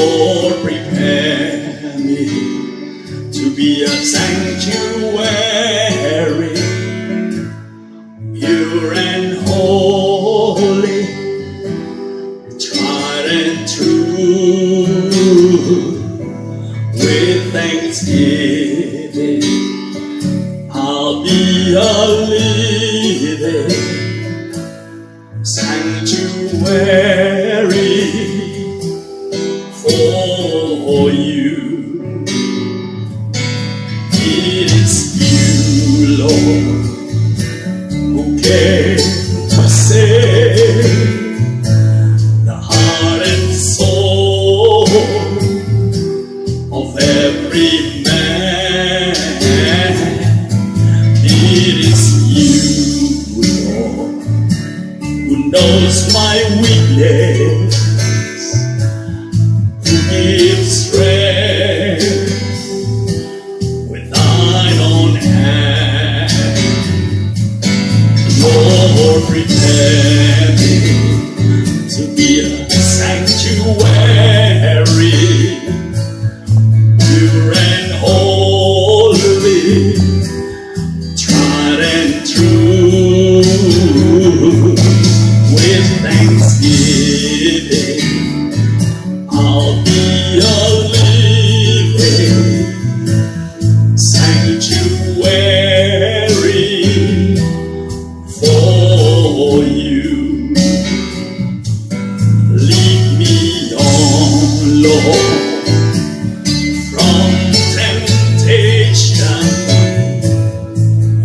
Lord, prepare me to be a sanctuary, pure and holy, tried and true. With thanksgiving, I'll be a living sanctuary for you. It is you, Lord, who came to save the heart and soul of every man. It is you, Lord, who knows my weakness, who gives strength with thine own hand. Lord, prepare me to be a sanctuary, pure and holy, tried and true. With thanksgiving, I'll be a living sanctuary for you. Lead me on, Lord, from temptation.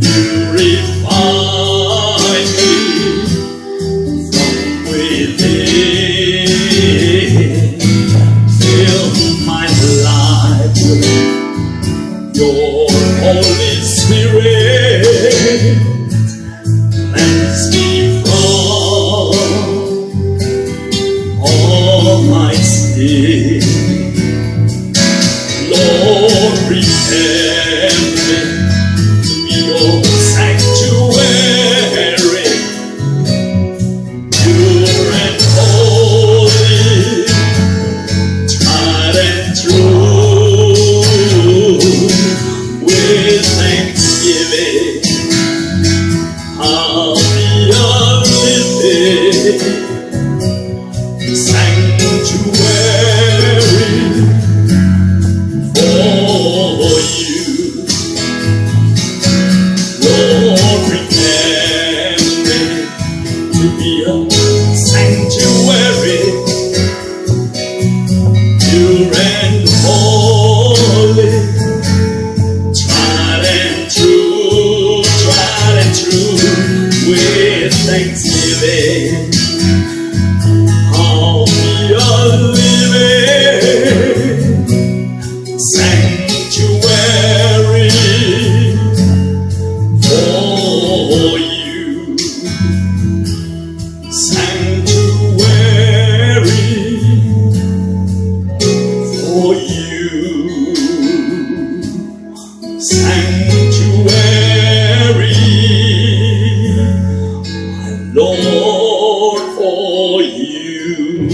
You refine me from within. Fill my life with your Holy Spirit. Cleanse me from all my sin. Lord, prepare me to be your sanctuary, pure and holy, tried and true. With thanksgiving, I'll be a living sanctuary for you. Lord, prepare me to be a sanctuary, pure and holy, tried and true, with thanksgiving. I'll be a living sanctuary for you. Sanctuary for you. Sanctuary, my Lord, for you.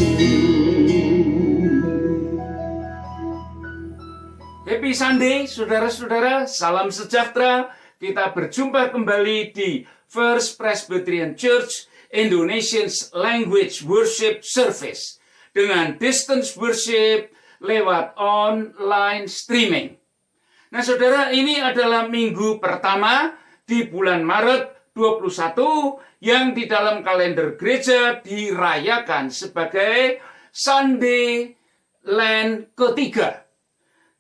Happy Sunday, saudara-saudara. Salam sejahtera. Kita berjumpa kembali di First Presbyterian Church Indonesian's Language Worship Service dengan distance worship lewat online streaming. Nah, saudara, ini adalah minggu pertama di bulan Maret 21 yang di dalam kalender gereja dirayakan sebagai Sunday Land ketiga.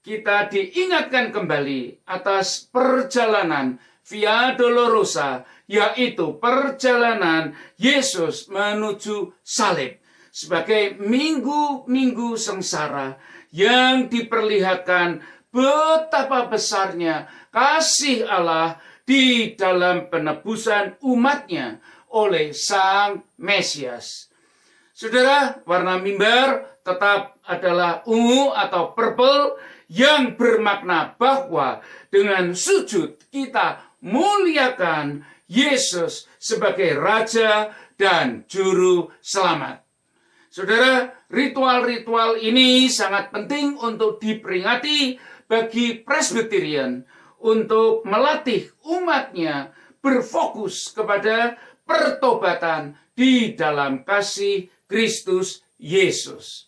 Kita diingatkan kembali atas perjalanan Via Dolorosa, yaitu perjalanan Yesus menuju salib sebagai minggu-minggu sengsara yang diperlihatkan betapa besarnya kasih Allah di dalam penebusan umatnya oleh Sang Mesias. Saudara, warna mimbar tetap adalah ungu atau purple yang bermakna bahwa dengan sujud kita muliakan Yesus sebagai Raja dan Juru Selamat. Saudara, ritual-ritual ini sangat penting untuk diperingati bagi Presbyterian untuk melatih umatnya berfokus kepada pertobatan di dalam kasih Kristus Yesus.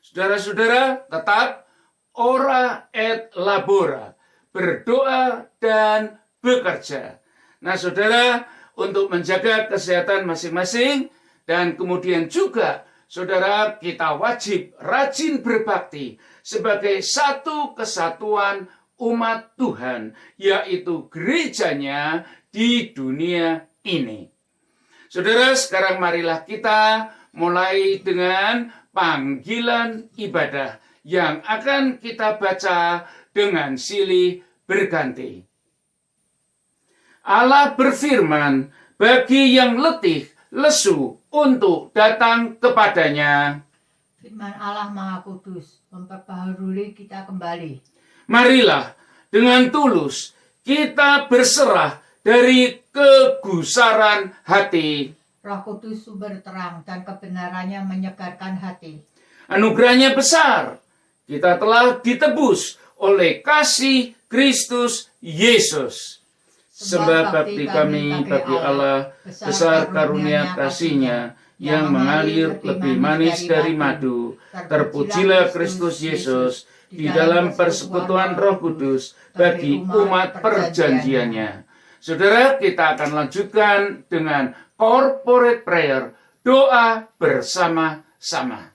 Saudara-saudara, tetap ora et labora, berdoa dan bekerja. Nah, saudara, untuk menjaga kesehatan masing-masing dan kemudian juga saudara, kita wajib rajin berbakti sebagai satu kesatuan umat Tuhan, yaitu gerejanya di dunia ini. Saudara, sekarang marilah kita mulai dengan panggilan ibadah yang akan kita baca dengan silih berganti. Allah berfirman, bagi yang letih, lesu untuk datang kepadanya. Firman Allah Maha Kudus memperbaharui kita kembali. Marilah dengan tulus kita berserah dari kegusaran hati. Roh Kudus sumber terang dan kebenarannya menyegarkan hati. Anugerahnya besar. Kita telah ditebus oleh kasih Kristus Yesus. Sembah bakti kami bagi Allah, besar karunia kasih-Nya yang mengalir lebih manis dari madu. Terpujilah Kristus Yesus di dalam persekutuan Roh Kudus bagi umat perjanjiannya. Saudara, kita akan lanjutkan dengan corporate prayer, doa bersama-sama.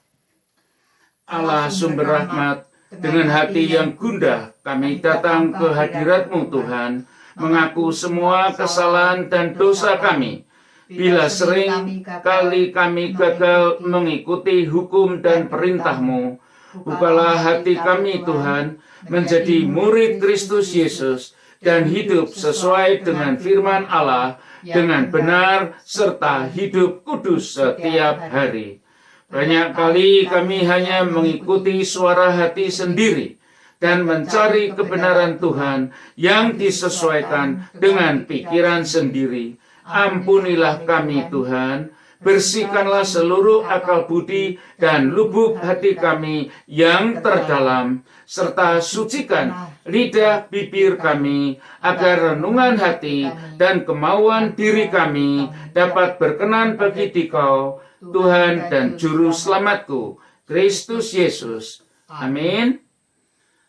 Allah sumber rahmat, dengan hati yang gundah kami datang ke hadirat-Mu Tuhan, mengaku semua kesalahan dan dosa kami. Bila sering kali kami gagal mengikuti hukum dan perintah-Mu, bukalah hati kami Tuhan menjadi murid Kristus Yesus dan hidup sesuai dengan firman Allah dengan benar serta hidup kudus setiap hari. Banyak kali kami hanya mengikuti suara hati sendiri dan mencari kebenaran Tuhan yang disesuaikan dengan pikiran sendiri. Ampunilah kami Tuhan, bersihkanlah seluruh akal budi dan lubuk hati kami yang terdalam, serta sucikan lidah bibir kami, agar renungan hati dan kemauan diri kami dapat berkenan bagi Dikau, Tuhan dan Juru Selamatku, Kristus Yesus. Amin.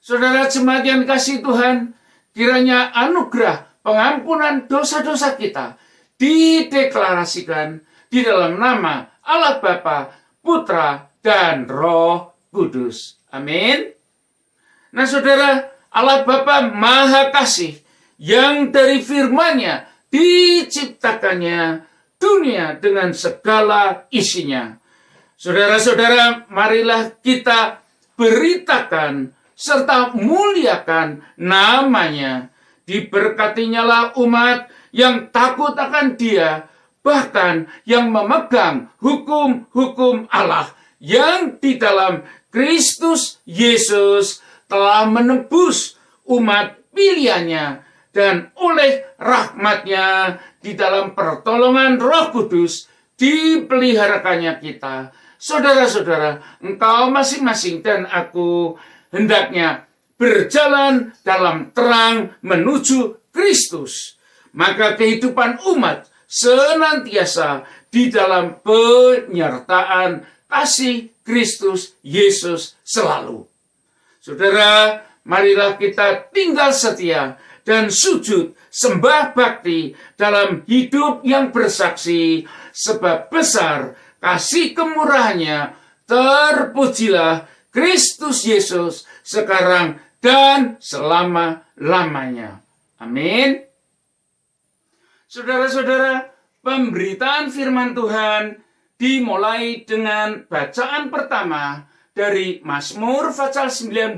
Saudara jemaat yang kasih Tuhan, kiranya anugerah pengampunan dosa-dosa kita dideklarasikan di dalam nama Allah Bapa, Putra, dan Roh Kudus. Amin. Nah saudara, Allah Bapa Maha Kasih yang dari firman-Nya diciptakannya dunia dengan segala isinya. Saudara-saudara, marilah kita beritakan serta muliakan namanya. Diberkatinyalah umat yang takut akan Dia, bahkan yang memegang hukum-hukum Allah yang di dalam Kristus Yesus telah menebus umat pilihannya, dan oleh rahmat-Nya di dalam pertolongan Roh Kudus dipeliharakannya kita. Saudara-saudara, engkau masing-masing dan aku hendaknya berjalan dalam terang menuju Kristus. Maka kehidupan umat senantiasa di dalam penyertaan kasih Kristus Yesus selalu. Saudara, marilah kita tinggal setia dan sujud sembah bakti dalam hidup yang bersaksi, sebab besar kasih kemurahannya. Terpujilah Kristus Yesus sekarang dan selama-lamanya. Amin. Saudara-saudara, pemberitaan firman Tuhan dimulai dengan bacaan pertama dari Mazmur pasal 19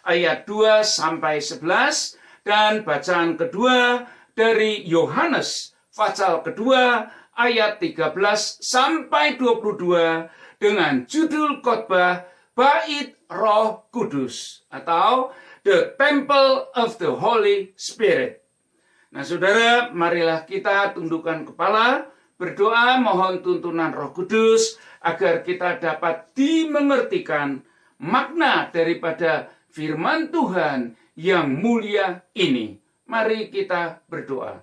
ayat 2 sampai 11 dan bacaan kedua dari Yohanes pasal kedua ayat 13 sampai 22 dengan judul khotbah Bait Roh Kudus atau The Temple of the Holy Spirit. Nah saudara, marilah kita tundukkan kepala, berdoa mohon tuntunan Roh Kudus agar kita dapat dimengertikan makna daripada firman Tuhan yang mulia ini. Mari kita berdoa.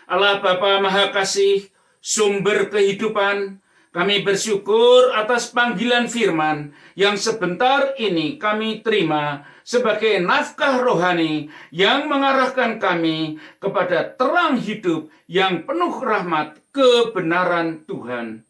Allah Bapa Maha Kasih, sumber kehidupan, kami bersyukur atas panggilan firman yang sebentar ini kami terima sebagai nafkah rohani yang mengarahkan kami kepada terang hidup yang penuh rahmat kebenaran Tuhan.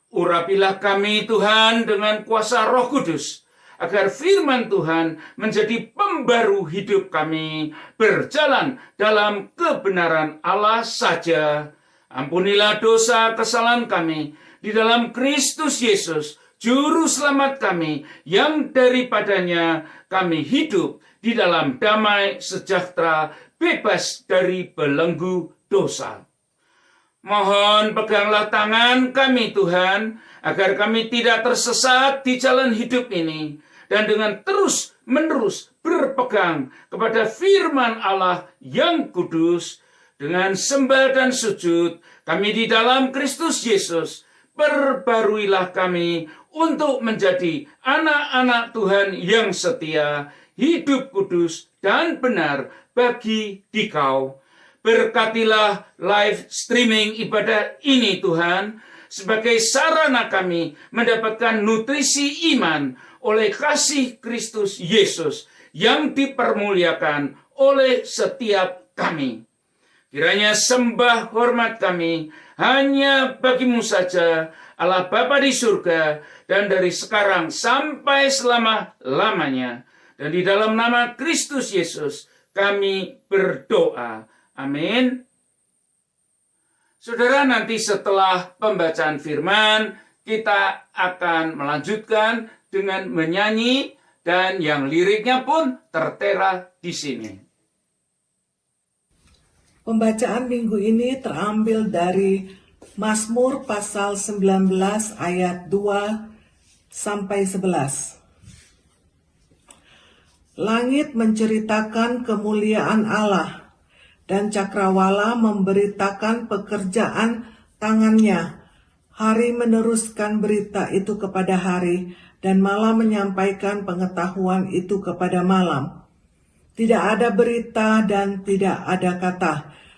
Urapilah kami Tuhan dengan kuasa Roh Kudus, agar firman Tuhan menjadi pembaru hidup kami, berjalan dalam kebenaran Allah saja. Ampunilah dosa kesalahan kami di dalam Kristus Yesus, Juru Selamat kami, yang daripadanya kami hidup di dalam damai sejahtera, bebas dari belenggu dosa. Mohon peganglah tangan kami Tuhan, agar kami tidak tersesat di jalan hidup ini, dan dengan terus-menerus berpegang kepada firman Allah yang kudus, dengan sembah dan sujud kami di dalam Kristus Yesus, perbaruilah kami untuk menjadi anak-anak Tuhan yang setia, hidup kudus dan benar bagi Dikau. Berkatilah live streaming ibadah ini Tuhan, sebagai sarana kami mendapatkan nutrisi iman oleh kasih Kristus Yesus yang dipermuliakan oleh setiap kami. Kiranya sembah hormat kami hanya bagimu saja, Allah Bapa di surga, dan dari sekarang sampai selama-lamanya. Dan di dalam nama Kristus Yesus kami berdoa. Amin. Saudara, nanti setelah pembacaan firman, kita akan melanjutkan dengan menyanyi, dan yang liriknya pun tertera di sini. Pembacaan minggu ini terambil dari Mazmur pasal 19 ayat 2 sampai 11. Langit menceritakan kemuliaan Allah, dan cakrawala memberitakan pekerjaan tangannya. Hari meneruskan berita itu kepada hari, dan malam menyampaikan pengetahuan itu kepada malam. Tidak ada berita dan tidak ada kata,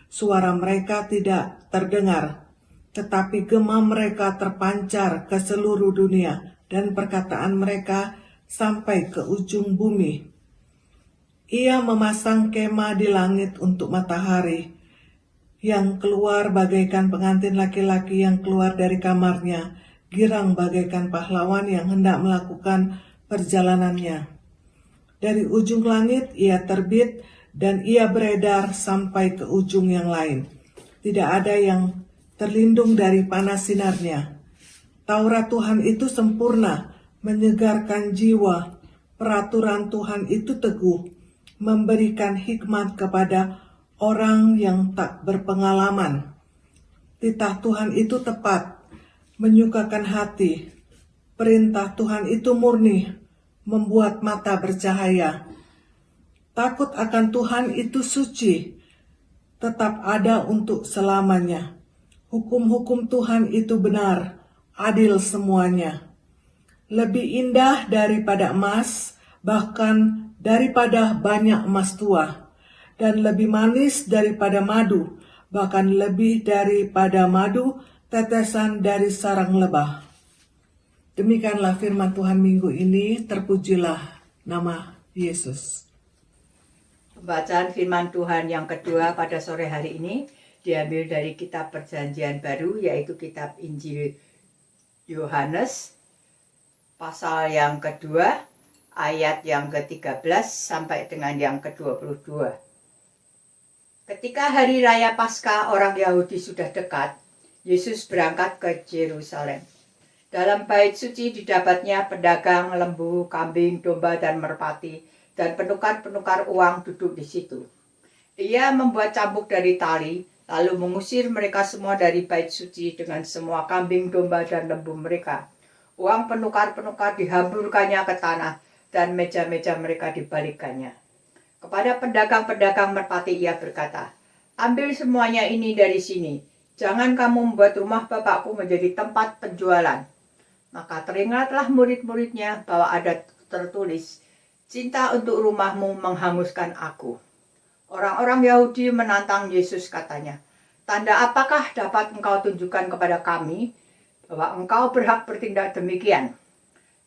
suara mereka tidak terdengar, tetapi gema mereka terpancar ke seluruh dunia, dan perkataan mereka sampai ke ujung bumi. Ia memasang kemah di langit untuk matahari, yang keluar bagaikan pengantin laki-laki yang keluar dari kamarnya, girang bagaikan pahlawan yang hendak melakukan perjalanannya. Dari ujung langit ia terbit, dan ia beredar sampai ke ujung yang lain. Tidak ada yang terlindung dari panas sinarnya. Taurat Tuhan itu sempurna, menyegarkan jiwa. Peraturan Tuhan itu teguh, memberikan hikmat kepada orang yang tak berpengalaman. Titah Tuhan itu tepat, menyukakan hati. Perintah Tuhan itu murni, membuat mata bercahaya. Takut akan Tuhan itu suci, tetap ada untuk selamanya. Hukum-hukum Tuhan itu benar, adil semuanya. Lebih indah daripada emas, bahkan daripada banyak emas tua, dan lebih manis daripada madu, bahkan lebih daripada madu tetesan dari sarang lebah. Demikianlah firman Tuhan minggu ini, terpujilah nama Yesus. Pembacaan firman Tuhan yang kedua pada sore hari ini diambil dari kitab Perjanjian Baru, yaitu kitab Injil Yohanes, pasal yang kedua, ayat yang ke-13 sampai dengan yang ke-22. Ketika hari raya Paskah orang Yahudi sudah dekat, Yesus berangkat ke Yerusalem. Dalam bait suci didapatnya pedagang lembu, kambing, domba, dan merpati, dan penukar-penukar uang duduk di situ. Ia membuat cambuk dari tali, lalu mengusir mereka semua dari bait suci dengan semua kambing, domba, dan lembu mereka. Uang penukar-penukar dihamburkannya ke tanah, dan meja-meja mereka dibalikkannya. Kepada pedagang-pedagang merpati ia berkata, "Ambil semuanya ini dari sini. Jangan kamu membuat rumah Bapakku menjadi tempat penjualan. Maka teringatlah murid-muridnya bahwa ada tertulis, cinta untuk rumahmu menghanguskan aku. Orang-orang Yahudi menantang Yesus, katanya, tanda apakah dapat engkau tunjukkan kepada kami bahwa engkau berhak bertindak demikian?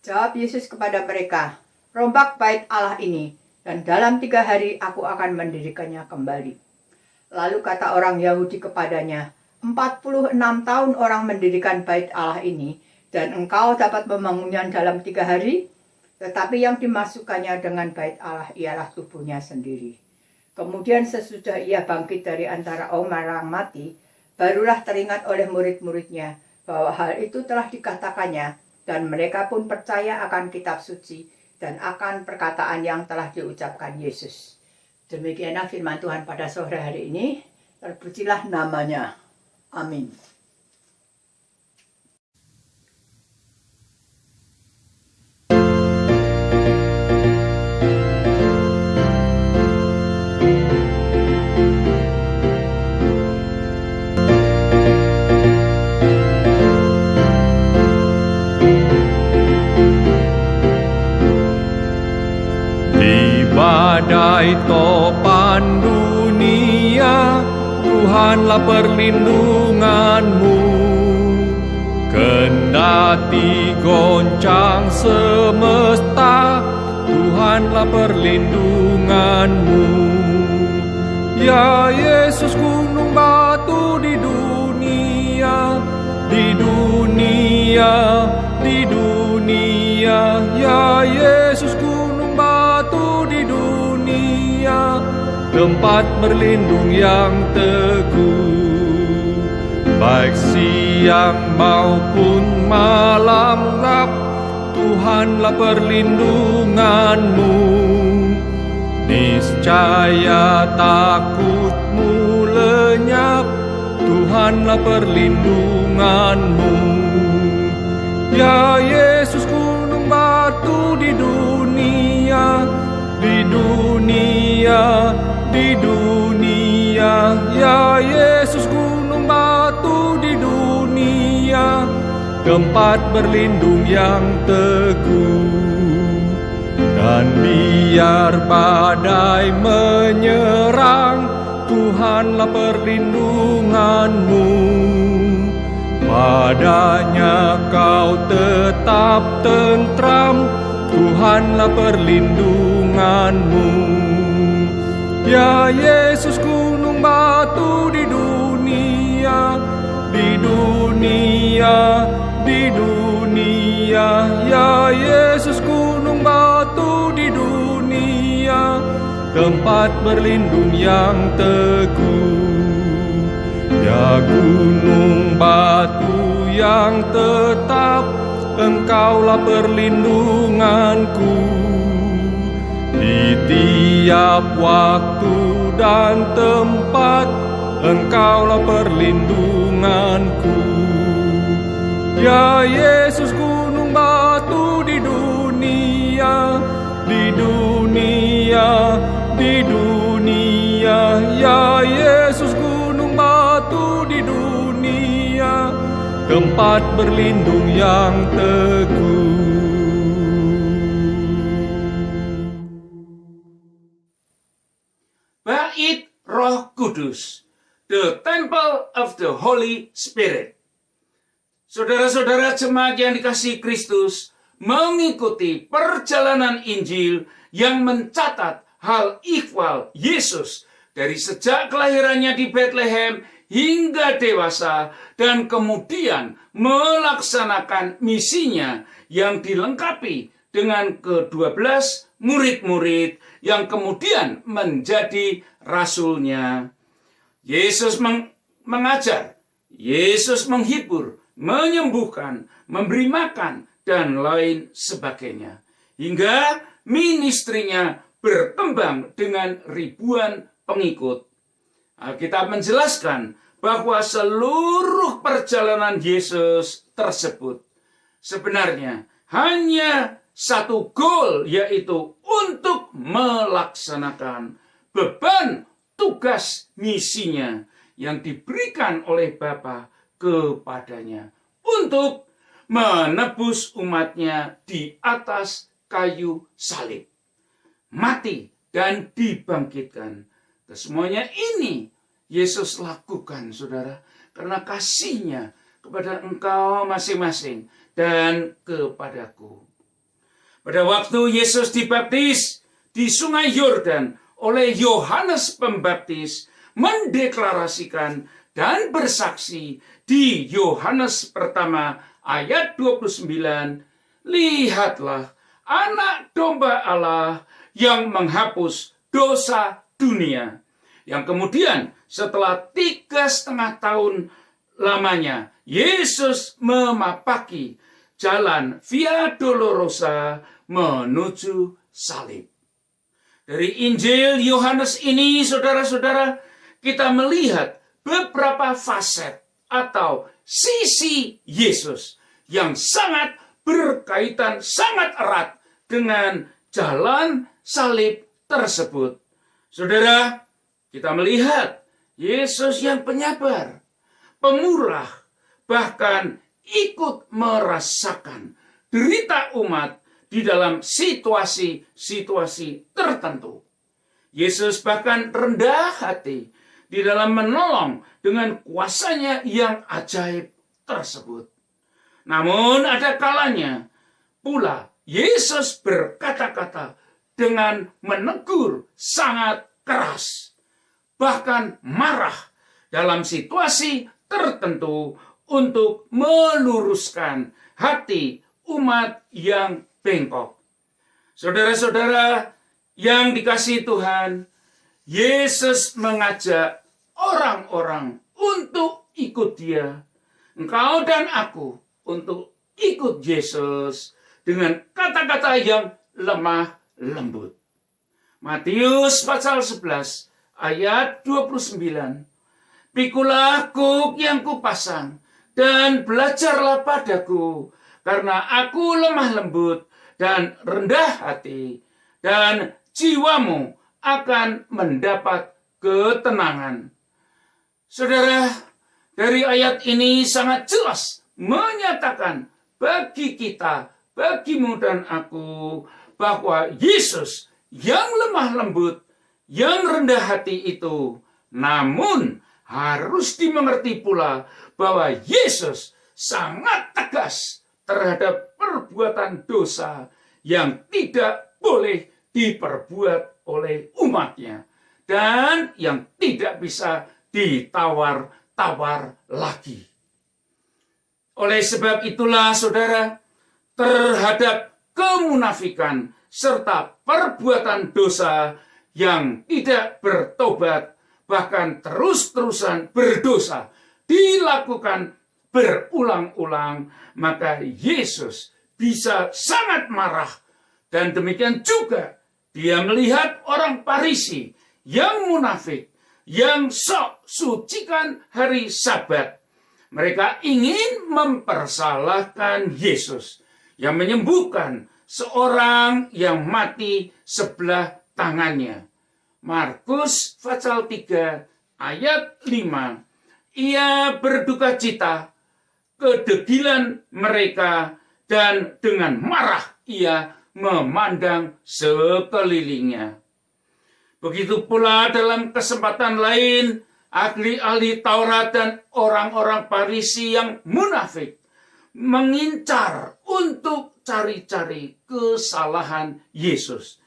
Jawab Yesus kepada mereka, rombak bait Allah ini, dan dalam 3 hari aku akan mendirikannya kembali. Lalu kata orang Yahudi kepadanya, 46 tahun orang mendirikan bait Allah ini, dan engkau dapat membangunnya dalam 3 hari? Tetapi yang dimasukkannya dengan bait Allah ialah tubuhnya sendiri. Kemudian sesudah ia bangkit dari antara orang mati, barulah teringat oleh murid-muridnya bahwa hal itu telah dikatakannya, dan mereka pun percaya akan kitab suci dan akan perkataan yang telah diucapkan Yesus. Demikianlah firman Tuhan pada sore hari ini. Terpujilah namanya. Amin. Badai topan dunia, Tuhanlah perlindunganmu. Kendati goncang semesta, Tuhanlah perlindunganmu. Ya Yesus, gunung batu di dunia, di dunia, di dunia. Ya Yesus, gunung batu di dunia, tempat berlindung yang teguh. Baik siang maupun malam gelap, Tuhanlah perlindunganmu. Niscaya takutmu lenyap, Tuhanlah perlindunganmu. Ya Yesus, gunung batu di dunia, di dunia, di dunia. Ya Yesus, gunung batu di dunia, tempat berlindung yang teguh. Dan biar badai menyerang, Tuhanlah perlindunganmu. Padanya kau tetap tentram, Tuhanlah perlindunganmu. Ya Yesus, gunung batu di dunia, di dunia, di dunia. Ya Yesus, gunung batu di dunia, tempat berlindung yang teguh. Ya gunung batu yang tetap, Engkaulah perlindunganku. Di tiap waktu dan tempat, Engkaulah perlindunganku. Ya Yesus, gunung batu di dunia, di dunia, di dunia. Ya Yesus, gunung batu di dunia, tempat berlindung yang teguh. Bait Roh Kudus, the temple of the Holy Spirit. Saudara-saudara jemaat yang dikasihi Kristus, mengikuti perjalanan Injil yang mencatat hal ihwal Yesus dari sejak kelahirannya di Bethlehem hingga dewasa, dan kemudian melaksanakan misinya yang dilengkapi dengan ke-12 murid-murid yang kemudian menjadi rasulnya. Yesus mengajar, Yesus menghibur, menyembuhkan, memberi makan, dan lain sebagainya. Hingga ministrinya berkembang dengan ribuan pengikut. Alkitab menjelaskan bahwa seluruh perjalanan Yesus tersebut sebenarnya hanya satu goal, yaitu untuk melaksanakan beban tugas misinya, yang diberikan oleh Bapa kepadanya untuk menebus umatnya di atas kayu salib, mati dan dibangkitkan. Kesemuanya ini Yesus lakukan, saudara, karena kasih-Nya kepada engkau masing-masing dan kepadaku. Pada waktu Yesus dibaptis di Sungai Yordan oleh Yohanes Pembaptis, mendeklarasikan dan bersaksi di Yohanes pertama ayat 29, lihatlah anak domba Allah yang menghapus dosa dunia. Yang kemudian setelah 3,5 tahun lamanya, Yesus memapaki jalan Via Dolorosa menuju salib. Dari Injil Yohanes ini, saudara-saudara, kita melihat beberapa faset atau sisi Yesus yang sangat berkaitan, sangat erat dengan jalan salib tersebut. Saudara, kita melihat Yesus yang penyabar, pemurah, bahkan ikut merasakan derita umat di dalam situasi-situasi tertentu. Yesus bahkan rendah hati di dalam menolong dengan kuasanya yang ajaib tersebut. Namun ada kalanya pula Yesus berkata-kata dengan menegur sangat keras, bahkan marah dalam situasi tertentu untuk meluruskan hati umat yang bengkok. Saudara-saudara yang dikasihi Tuhan, Yesus mengajak orang-orang untuk ikut Dia. Engkau dan aku untuk ikut Yesus dengan kata-kata yang lemah lembut. Matius pasal 11 ayat 29. Pikulah kuk yang kupasang dan belajarlah padaku, karena aku lemah lembut dan rendah hati, dan jiwamu akan mendapat ketenangan. Saudara, dari ayat ini sangat jelas menyatakan bagi kita, bagimu dan aku, bahwa Yesus yang lemah lembut, yang rendah hati itu, namun harus dimengerti pula bahwa Yesus sangat tegas terhadap perbuatan dosa yang tidak boleh diperbuat oleh umatnya dan yang tidak bisa ditawar-tawar lagi. Oleh sebab itulah, saudara, terhadap kemunafikan serta perbuatan dosa yang tidak bertobat, bahkan terus-terusan berdosa, dilakukan berulang-ulang, maka Yesus bisa sangat marah. Dan demikian juga Dia melihat orang Farisi yang munafik, yang sok sucikan hari Sabat. Mereka ingin mempersalahkan Yesus yang menyembuhkan seorang yang mati sebelah tangannya. Markus pasal 3 ayat 5. Ia berduka cita kedegilan mereka, dan dengan marah ia memandang sekelilingnya. Begitu pula dalam kesempatan lain, ahli-ahli Taurat dan orang-orang Farisi yang munafik mengincar untuk cari-cari kesalahan Yesus.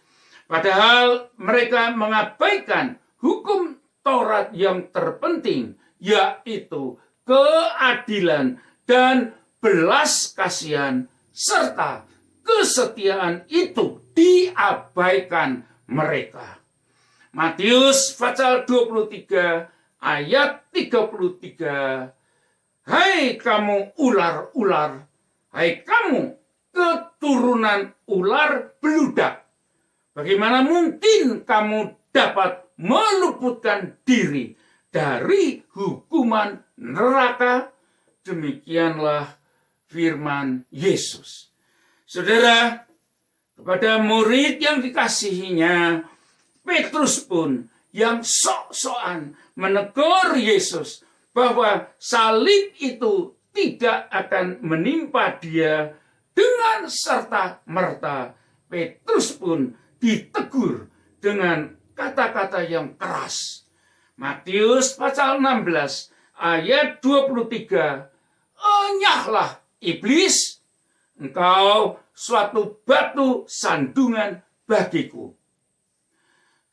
Padahal mereka mengabaikan hukum Taurat yang terpenting, yaitu keadilan dan belas kasihan serta kesetiaan itu diabaikan mereka. Matius pasal 23 ayat 33. Hai kamu ular-ular, hai kamu keturunan ular beludak, bagaimana mungkin kamu dapat meluputkan diri dari hukuman neraka? Demikianlah firman Yesus. Saudara, kepada murid yang dikasihinya, Petrus pun yang sok-sokan menegur Yesus bahwa salib itu tidak akan menimpa dia dengan serta-merta. Petrus pun ditegur dengan kata-kata yang keras. Matius pasal 16 ayat 23. Enyahlah iblis, engkau suatu batu sandungan bagiku.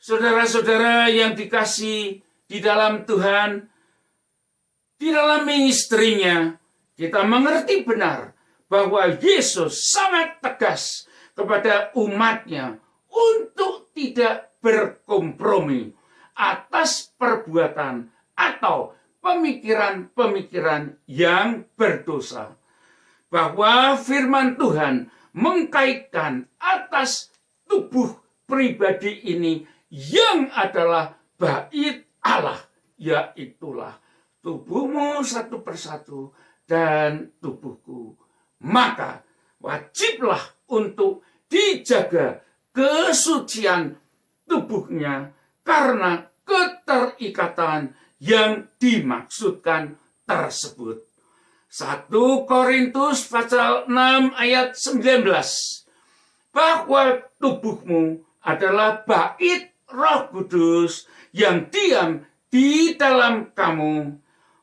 Saudara-saudara yang dikasihi di dalam Tuhan, di dalam ministrinya, kita mengerti benar bahwa Yesus sangat tegas kepada umatnya untuk tidak berkompromi atas perbuatan atau pemikiran-pemikiran yang berdosa. Bahwa firman Tuhan mengkaitkan atas tubuh pribadi ini yang adalah bait Allah, yaitulah tubuhmu satu persatu dan tubuhku. Maka wajiblah untuk dijaga kesucian tubuhnya karena keterikatan yang dimaksudkan tersebut. 1 Korintus pasal 6 ayat 19. Bahwa tubuhmu adalah bait Roh Kudus yang diam di dalam kamu.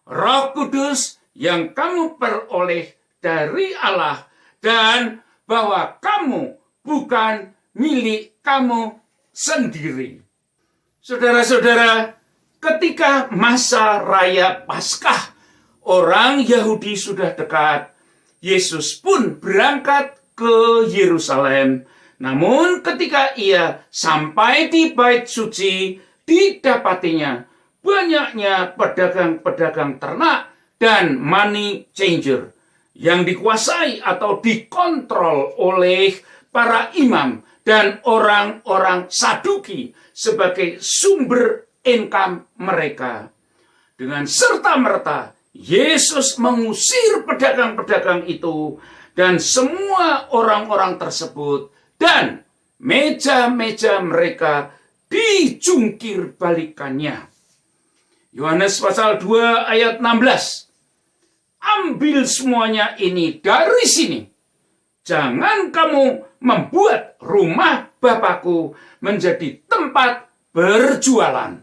Roh Kudus yang kamu peroleh dari Allah dan bahwa kamu bukan milik kamu sendiri. Saudara-saudara, ketika masa raya Paskah orang Yahudi sudah dekat, Yesus pun berangkat ke Yerusalem. Namun ketika ia sampai di bait suci, didapatinya banyaknya pedagang-pedagang ternak dan money changer yang dikuasai atau dikontrol oleh para imam dan orang-orang Saduki sebagai sumber income mereka. Dengan serta-merta, Yesus mengusir pedagang-pedagang itu dan semua orang-orang tersebut, dan meja-meja mereka dijungkir balikannya. Yohanes pasal 2 ayat 16. Ambil semuanya ini dari sini. Jangan kamu membuat rumah Bapakku menjadi tempat berjualan.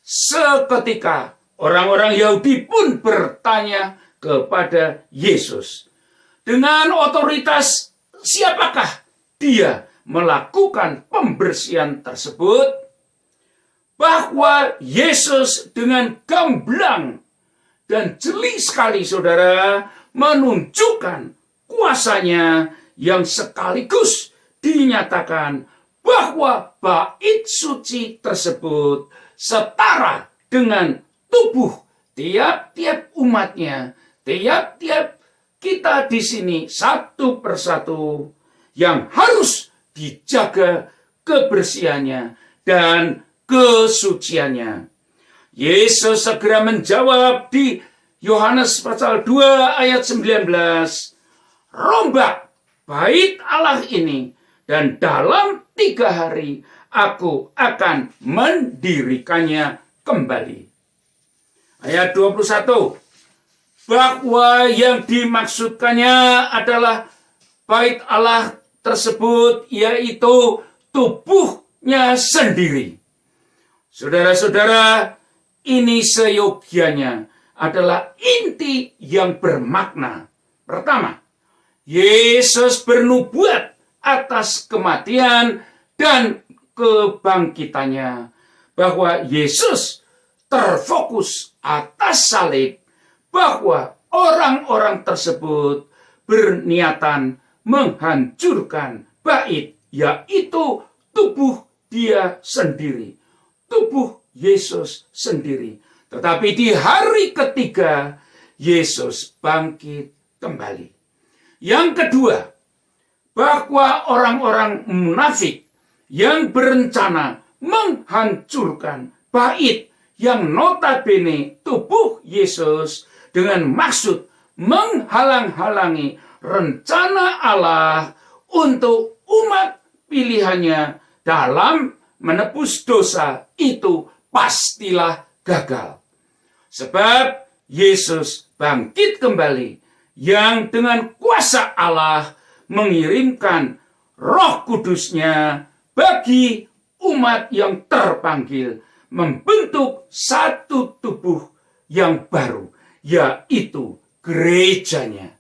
Seketika orang-orang Yahudi pun bertanya kepada Yesus, dengan otoritas siapakah dia melakukan pembersihan tersebut? Bahwa Yesus dengan gamblang dan jeli sekali, saudara, menunjukkan kuasanya yang sekaligus dinyatakan bahwa bait suci tersebut setara dengan tubuh tiap-tiap umatnya, tiap-tiap kita di sini satu persatu yang harus dijaga kebersihannya dan kesuciannya. Yesus segera menjawab di Yohanes pasal 2 ayat 19, rombak bait Allah ini dan dalam 3 hari aku akan mendirikannya kembali. Ayat 21, bahwa yang dimaksudkannya adalah bait Allah tersebut, yaitu tubuhnya sendiri. Saudara-saudara, ini seyogianya adalah inti yang bermakna. Pertama, Yesus bernubuat atas kematian dan kebangkitannya, bahwa Yesus terfokus atas salib, bahwa orang-orang tersebut berniatan menghancurkan bait, yaitu tubuh dia sendiri, tubuh Yesus sendiri. Tetapi di hari ketiga, Yesus bangkit kembali. Yang kedua, bahwa orang-orang munafik yang berencana menghancurkan bait yang notabene tubuh Yesus dengan maksud menghalang-halangi rencana Allah untuk umat pilihannya dalam menebus dosa itu pastilah gagal. Sebab Yesus bangkit kembali yang dengan kuasa Allah mengirimkan Roh Kudus-Nya bagi umat yang terpanggil membentuk satu tubuh yang baru, yaitu gerejanya.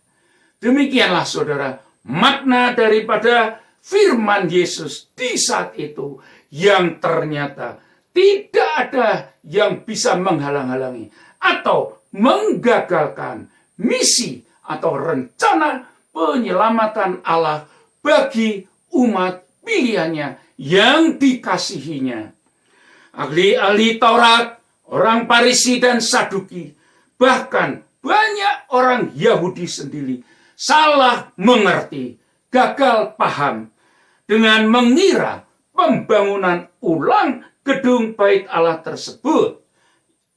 Demikianlah saudara makna daripada firman Yesus di saat itu yang ternyata tidak ada yang bisa menghalang-halangi atau menggagalkan misi atau rencana penyelamatan Allah bagi umat pilihannya yang dikasihinya. Ahli-ahli Taurat, orang Farisi dan Saduki, bahkan banyak orang Yahudi sendiri salah mengerti, gagal paham dengan mengira pembangunan ulang gedung Bait Allah tersebut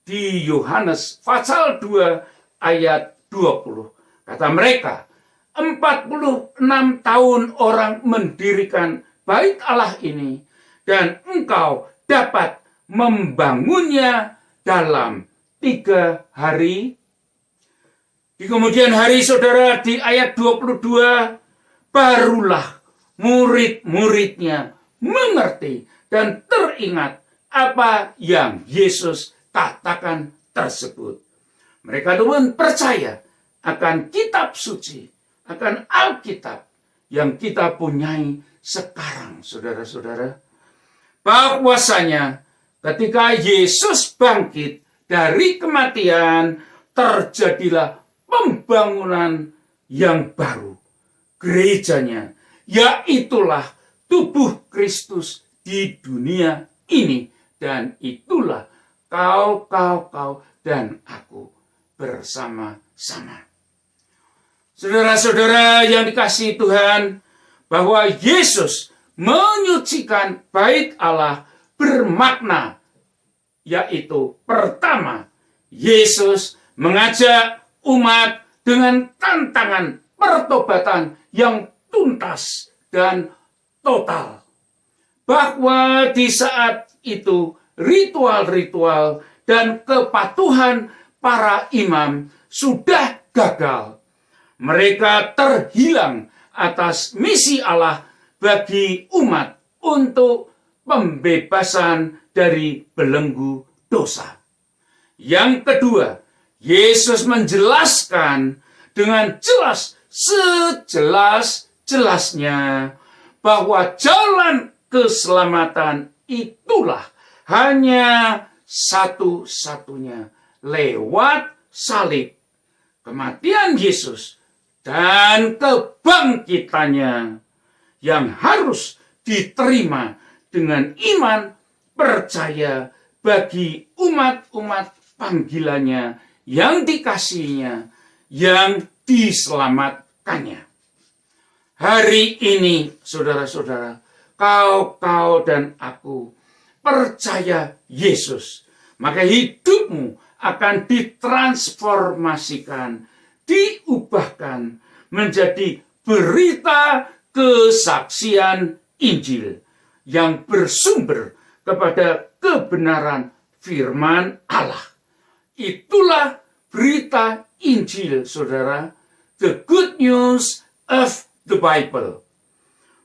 di Yohanes pasal 2 ayat 20. Kata mereka, 46 tahun orang mendirikan Bait Allah ini dan engkau dapat membangunnya dalam 3 hari. Di kemudian hari saudara di ayat 22, barulah murid-muridnya mengerti dan teringat apa yang Yesus katakan tersebut. Mereka pun percaya akan kitab suci, akan Alkitab yang kita punyai sekarang, saudara-saudara. Bahwasanya ketika Yesus bangkit dari kematian, terjadilah pembangunan yang baru. Gerejanya, yaitulah tubuh Kristus di dunia ini. Dan itulah kau dan aku bersama-sama. Saudara-saudara yang dikasihi Tuhan, bahwa Yesus menyucikan Bait Allah bermakna, yaitu pertama, Yesus mengajak umat dengan tantangan pertobatan yang tuntas dan total. Bahwa di saat itu ritual-ritual dan kepatuhan para imam sudah gagal. Mereka terhilang atas misi Allah bagi umat untuk pembebasan dari belenggu dosa. Yang kedua, Yesus menjelaskan dengan jelas, sejelas-jelasnya, bahwa jalan keselamatan itulah hanya satu-satunya, lewat salib, kematian Yesus, dan kebangkitannya yang harus diterima dengan iman percaya bagi umat-umat panggilannya yang dikasihinya, yang diselamatkannya. Hari ini, saudara-saudara, kau dan aku percaya Yesus, maka hidupmu akan ditransformasikan, diubahkan menjadi berita kesaksian Injil yang bersumber kepada kebenaran firman Allah. Itulah berita Injil, saudara, the good news of the Bible.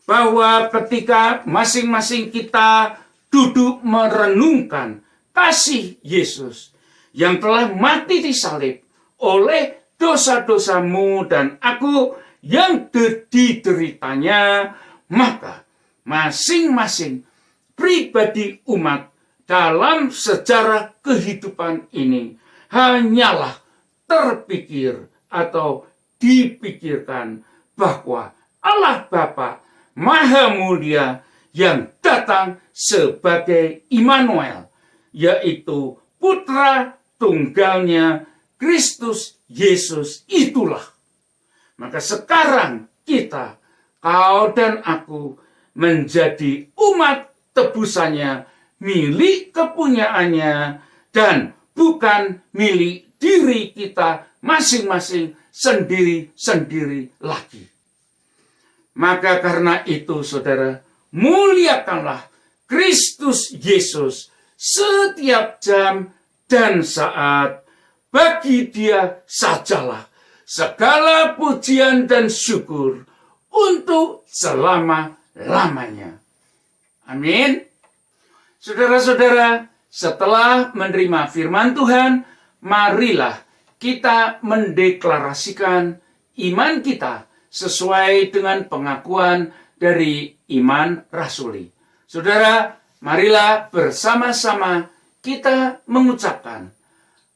Bahwa ketika masing-masing kita duduk merenungkan kasih Yesus yang telah mati di salib oleh dosa-dosamu dan aku yang dideritanya, maka masing-masing pribadi umat dalam sejarah kehidupan ini hanyalah terpikir atau dipikirkan bahwa Allah Bapa Maha Mulia yang datang sebagai Immanuel, yaitu Putra Tunggalnya Kristus Yesus itulah. Maka sekarang kita, kau dan aku, menjadi umat tebusannya, milik kepunyaannya, dan bukan milik diri kita masing-masing sendiri-sendiri lagi. Maka karena itu, saudara, muliakanlah Kristus Yesus setiap jam dan saat. Bagi Dia sajalah segala pujian dan syukur untuk selama-lamanya. Amin. Saudara-saudara, setelah menerima firman Tuhan, marilah kita mendeklarasikan iman kita sesuai dengan pengakuan dari iman rasuli. Saudara, marilah bersama-sama kita mengucapkan,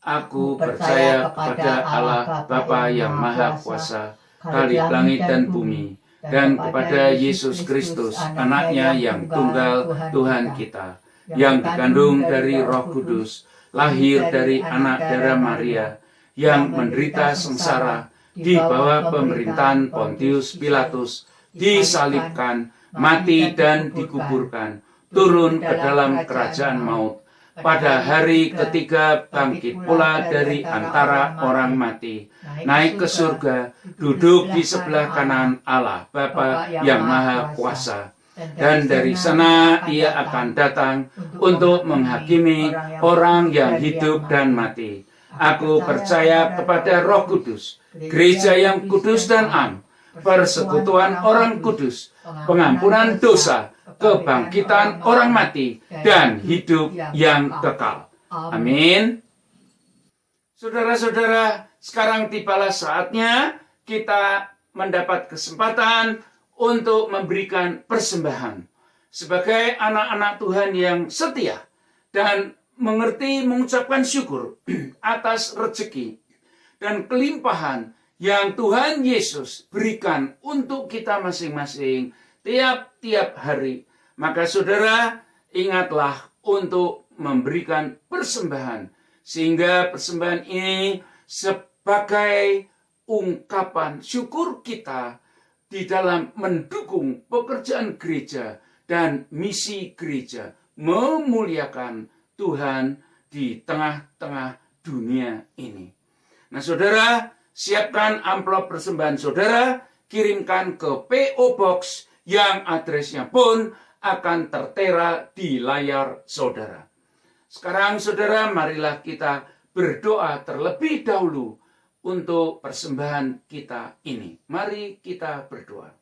Aku percaya kepada Allah Bapa yang Maha Kuasa, Khalik langit dan bumi, dan kepada Yesus Kristus, anaknya yang tunggal Tuhan kita, yang dikandung dari Roh Kudus, lahir dari anak darah Maria, yang menderita sengsara di bawah pemerintahan Pontius Pilatus, disalibkan, mati dan dikuburkan, turun ke dalam kerajaan maut, pada hari ketiga bangkit pula dari antara orang mati, naik ke surga, duduk di sebelah kanan Allah Bapa yang Maha Kuasa. Dan dari sana Ia akan datang untuk menghakimi orang yang hidup dan mati. Aku percaya kepada Roh Kudus, gereja yang kudus dan am, persekutuan orang kudus, pengampunan dosa, kebangkitan orang mati, dan hidup yang kekal. Amin. Saudara-saudara, sekarang tibalah saatnya kita mendapat kesempatan untuk memberikan persembahan sebagai anak-anak Tuhan yang setia dan mengerti mengucapkan syukur atas rezeki dan kelimpahan yang Tuhan Yesus berikan untuk kita masing-masing tiap-tiap hari. Maka saudara, ingatlah untuk memberikan persembahan, sehingga persembahan ini sebagai ungkapan syukur kita di dalam mendukung pekerjaan gereja dan misi gereja, memuliakan Tuhan di tengah-tengah dunia ini. Nah saudara, siapkan amplop persembahan saudara, kirimkan ke PO Box yang adresnya pun akan tertera di layar saudara. Sekarang saudara, marilah kita berdoa terlebih dahulu untuk persembahan kita ini. Mari kita berdoa.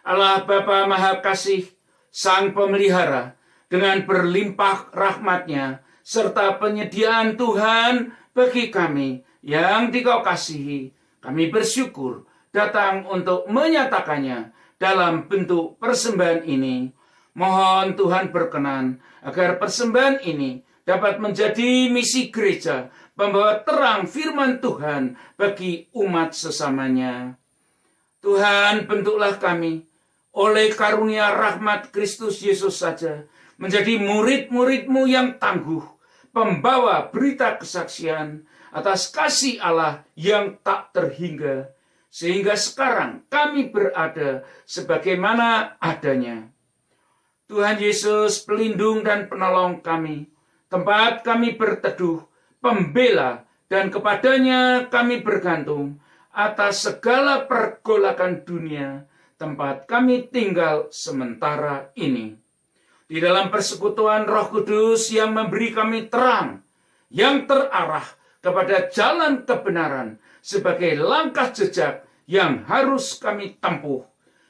Allah Bapa Maha Kasih, Sang Pemelihara, dengan berlimpah rahmat-Nya serta penyediaan Tuhan bagi kami yang Dikau kasihi, kami bersyukur datang untuk menyatakannya dalam bentuk persembahan ini. Mohon Tuhan berkenan agar persembahan ini dapat menjadi misi gereja, pembawa terang firman Tuhan bagi umat sesamanya. Tuhan, bentuklah kami oleh karunia rahmat Kristus Yesus saja menjadi murid-murid-Mu yang tangguh, pembawa berita kesaksian atas kasih Allah yang tak terhingga, sehingga sekarang kami berada sebagaimana adanya. Tuhan Yesus, pelindung dan penolong kami, tempat kami berteduh, pembela, dan kepadanya kami bergantung atas segala pergolakan dunia, tempat kami tinggal sementara ini. Di dalam persekutuan Roh Kudus yang memberi kami terang, yang terarah kepada jalan kebenaran sebagai langkah jejak yang harus kami tempuh,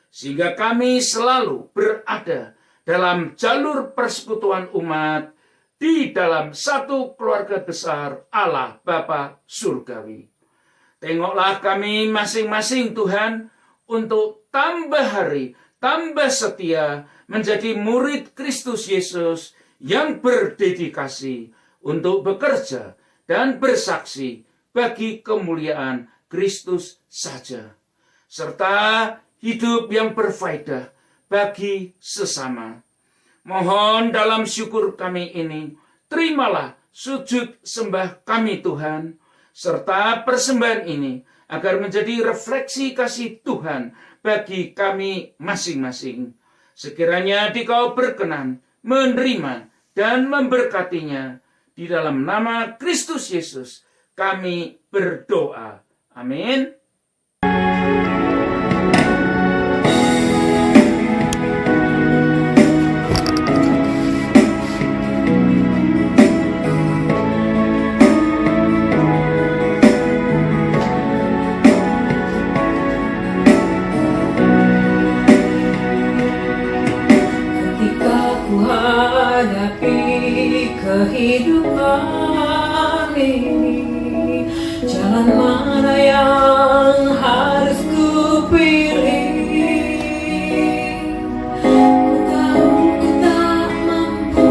sehingga kami selalu berada dalam jalur persekutuan umat di dalam satu keluarga besar Allah Bapa Surgawi. Tengoklah kami masing-masing Tuhan untuk tambah hari, tambah setia menjadi murid Kristus Yesus yang berdedikasi untuk bekerja dan bersaksi bagi kemuliaan Kristus saja, serta hidup yang berfaedah bagi sesama. Mohon dalam syukur kami ini, terimalah sujud sembah kami Tuhan, serta persembahan ini agar menjadi refleksi kasih Tuhan bagi kami masing-masing. Sekiranya Dikau berkenan menerima dan memberkatinya, di dalam nama Kristus Yesus kami berdoa. Amin. kehidupan ini, jalan mana yang harus ku pilih? Ku tahu ku tak mampu,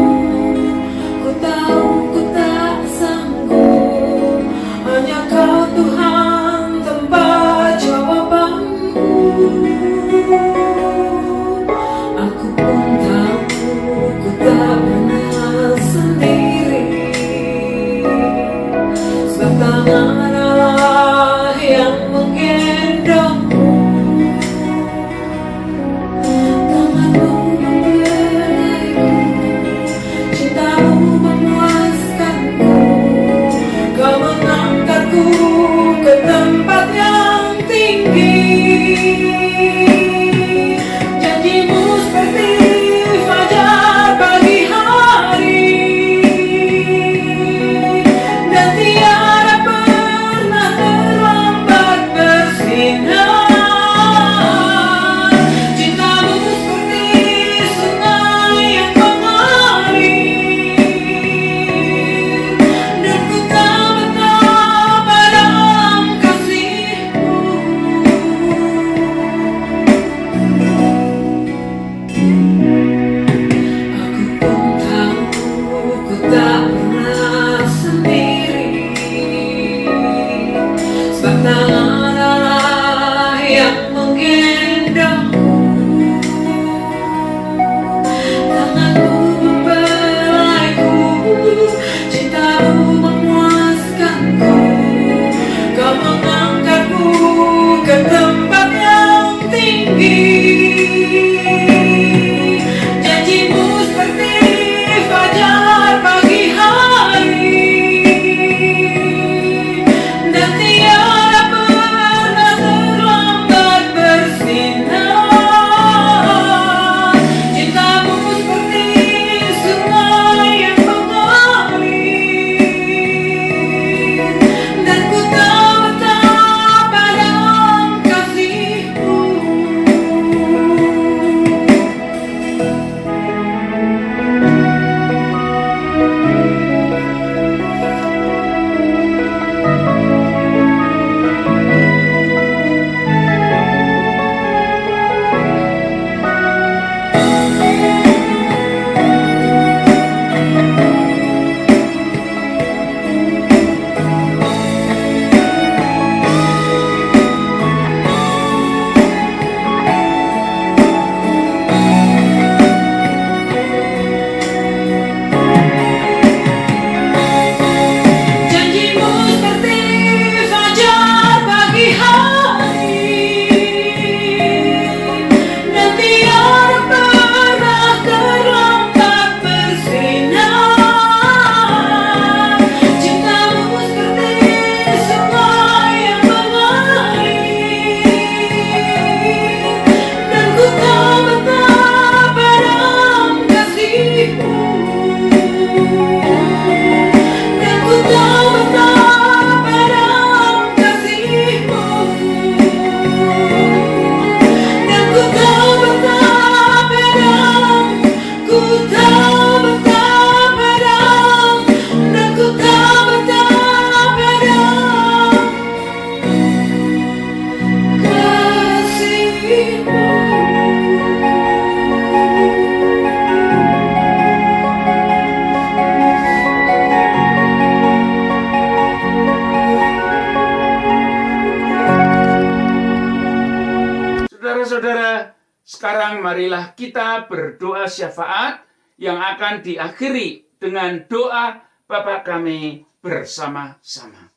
ku tahu ku tak sanggup, hanya Kau Tuhan tempat jawabanku. Aku pun tahu ku tak pernah sendiri, sebab tangan Allah yang menggendongku. Tanganmu membelaiku, cintamu memuaskanku, Kau mengangkatku ke tempat yang tinggi. Janjimu seperti fajar pagi hari, dan tiada pernah terlambat bersinar. Cintamu seperti sungai yang mengalir, dan ku tak betapa dalam kasih-Mu. Aku pun tahu ku tak pernah sendiri, sebab tangan Allah yang menggendongku. Tanganmu membelaiku, cintamu memuaskanku, Kau mengangkatku ke tempat yang tinggi. Janjimu seperti fajar pagi hari, dan tiada pernah terlambat bersinar. Cintamu seperti sungai yang mengalir, dan ku tak betapa dalam kasih-Mu. Janjimu seperti fajar pagi hari, dan tiada pernah terlambat bersinar. Cintamu seperti sungai yang mengalir, dan ku tak betapa dalam kasih-Mu. Dan ku tak betapa dalam kasih-Mu. Dan ku tak betapa dalam, ku tak betapa dalam, dan ku tak betapa dalam kasih-Mu. Saudara-saudara, sekarang marilah kita berdoa syafaat yang akan diakhiri dengan doa Bapa kami bersama-sama.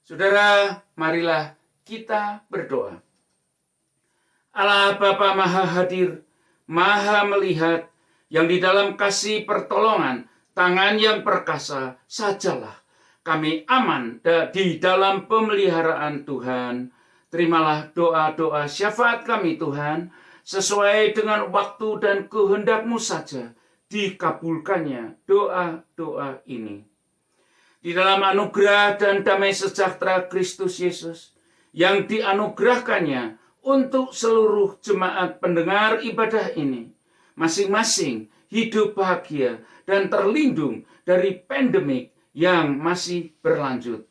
Saudara, marilah kita berdoa. Allah Bapa Maha Hadir, Maha Melihat, yang di dalam kasih pertolongan, tangan yang perkasa, sajalah kami aman di dalam pemeliharaan Tuhan. Terimalah doa-doa syafaat kami Tuhan, sesuai dengan waktu dan kehendak-Mu saja dikabulkannya doa-doa ini. Di dalam anugerah dan damai sejahtera Kristus Yesus, yang dianugerahkannya untuk seluruh jemaat pendengar ibadah ini, masing-masing hidup bahagia dan terlindung dari pandemik yang masih berlanjut.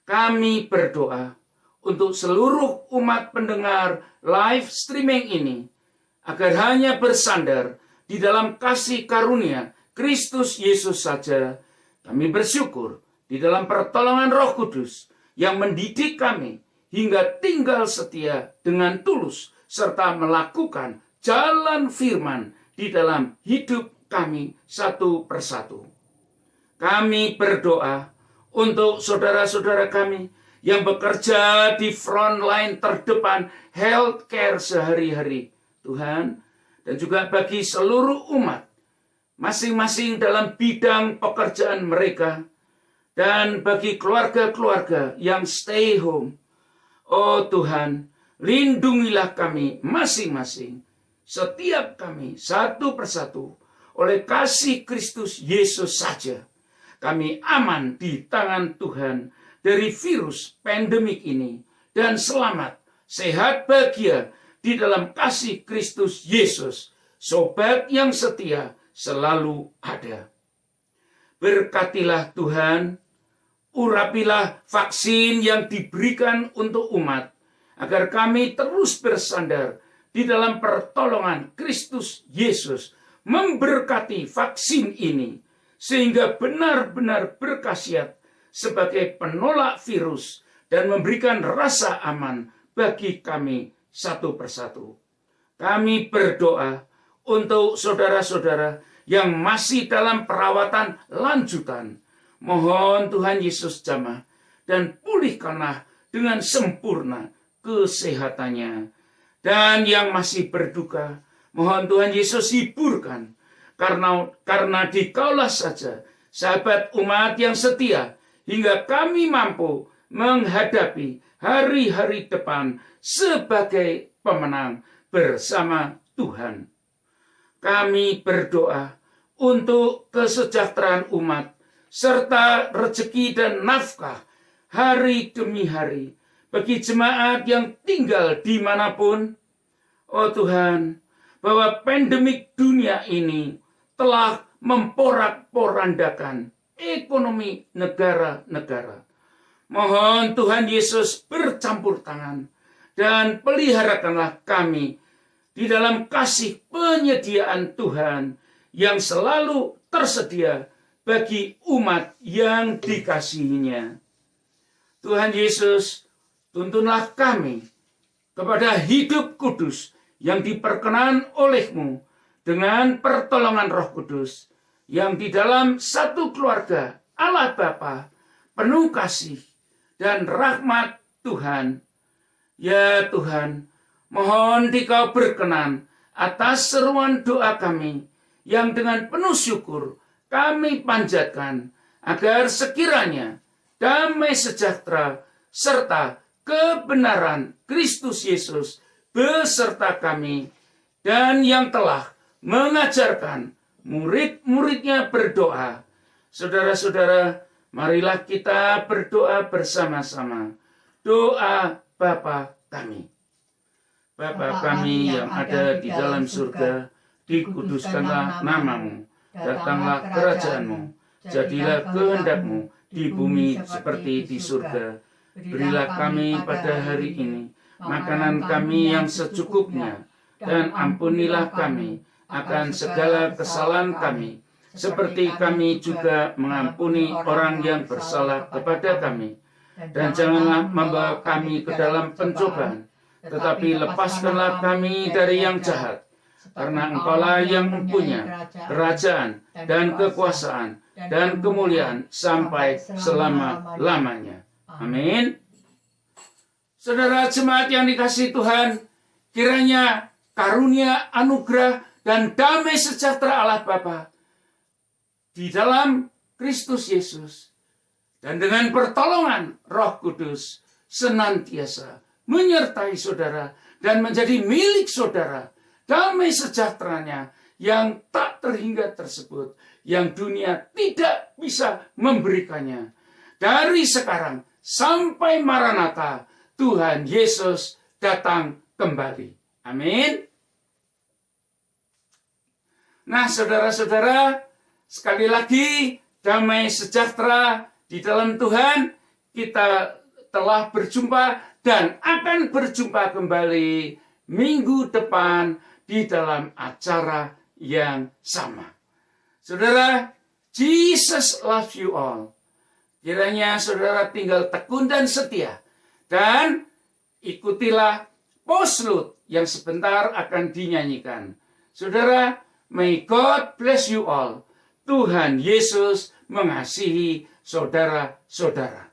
Kami berdoa untuk seluruh umat pendengar live streaming ini, agar hanya bersandar di dalam kasih karunia Kristus Yesus saja. Kami bersyukur di dalam pertolongan Roh Kudus yang mendidik kami hingga tinggal setia dengan tulus serta melakukan jalan firman di dalam hidup kami satu persatu. Kami berdoa untuk saudara-saudara kami yang bekerja di front line terdepan healthcare sehari-hari, Tuhan, dan juga bagi seluruh umat, masing-masing dalam bidang pekerjaan mereka, dan bagi keluarga-keluarga yang stay home. Oh Tuhan, lindungilah kami masing-masing, setiap kami satu persatu, oleh kasih Kristus Yesus saja. Kami aman di tangan Tuhan dari virus pandemik ini, dan selamat, sehat, bahagia di dalam kasih Kristus Yesus. Sobat yang setia selalu ada. Berkatilah Tuhan, urapilah vaksin yang diberikan untuk umat, agar kami terus bersandar di dalam pertolongan Kristus Yesus, memberkati vaksin ini, sehingga benar-benar berkhasiat sebagai penolak virus dan memberikan rasa aman bagi kami satu persatu. Kami berdoa untuk saudara-saudara yang masih dalam perawatan lanjutan. Mohon Tuhan Yesus jamah dan pulihkanlah dengan sempurna kesehatannya. Dan yang masih berduka, mohon Tuhan Yesus hiburkan. Karena dikaulah saja sahabat umat yang setia, hingga kami mampu menghadapi hari-hari depan sebagai pemenang bersama Tuhan. Kami berdoa untuk kesejahteraan umat, serta rezeki dan nafkah hari demi hari bagi jemaat yang tinggal dimanapun. Oh Tuhan, bahwa pandemik dunia ini telah memporak-porandakan ekonomi negara-negara. Mohon Tuhan Yesus bercampur tangan dan peliharakanlah kami di dalam kasih penyediaan Tuhan yang selalu tersedia bagi umat yang dikasihinya. Tuhan Yesus, tuntunlah kami kepada hidup kudus yang diperkenan oleh-Mu dengan pertolongan Roh Kudus, yang di dalam satu keluarga Allah Bapa penuh kasih dan rahmat Tuhan. Ya Tuhan, mohon Dikau berkenan atas seruan doa kami yang dengan penuh syukur kami panjatkan, agar sekiranya damai sejahtera serta kebenaran Kristus Yesus beserta kami dan yang telah mengajarkan murid-muridnya berdoa. Saudara-saudara, marilah kita berdoa bersama-sama. Doa Bapa kami. Bapa kami yang ada di dalam surga, dikuduskanlah nama-Mu, datanglah kerajaan-Mu, jadilah kehendak-Mu di bumi seperti di surga. Berilah kami pada hari ini makanan kami yang secukupnya, dan ampunilah kami akan segala kesalahan kami, seperti kami juga mengampuni orang yang bersalah kepada kami. Dan janganlah membawa kami ke dalam pencobaan, tetapi lepaskanlah kami dari yang jahat. Karena Engkaulah yang mempunyai kerajaan dan kekuasaan dan kemuliaan sampai selama-lamanya. Amin. Saudara jemaat yang dikasihi Tuhan, kiranya karunia, anugerah, dan damai sejahtera Allah Bapa di dalam Kristus Yesus dan dengan pertolongan Roh Kudus senantiasa menyertai saudara dan menjadi milik saudara. Damai sejahteranya yang tak terhingga tersebut, yang dunia tidak bisa memberikannya. Dari sekarang sampai Maranatha, Tuhan Yesus datang kembali. Amin. Nah, saudara-saudara, sekali lagi, damai sejahtera di dalam Tuhan. Kita telah berjumpa dan akan berjumpa kembali minggu depan di dalam acara yang sama. Saudara, Jesus loves you all. Kiranya saudara tinggal tekun dan setia. Dan ikutilah postlude yang sebentar akan dinyanyikan. Saudara, may God bless you all. Tuhan Yesus mengasihi saudara-saudara.